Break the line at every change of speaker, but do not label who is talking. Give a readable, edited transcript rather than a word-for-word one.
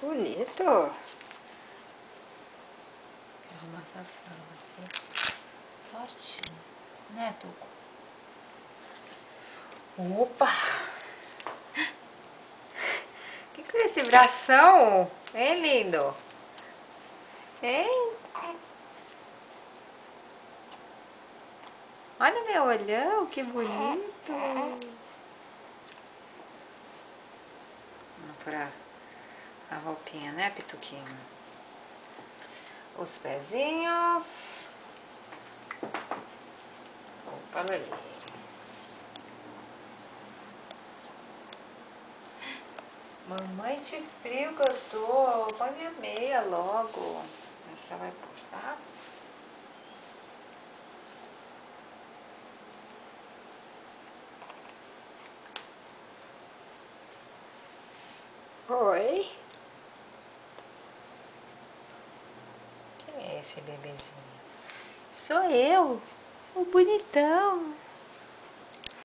bonito.
Vou arrumar essa fralda aqui. Fortinho. Né, Tuco? Opa!
Que é esse bração? Hein, lindo? Hein? Olha meu olhão, que bonito. Vamos pôr a roupinha, né, Pituquinho? Os pezinhos. Opa, ali. Mamãe, de frio que eu tô. Põe minha meia logo. A gente já vai pôr, tá? Oi. Quem é esse bebezinho? Sou eu, o bonitão.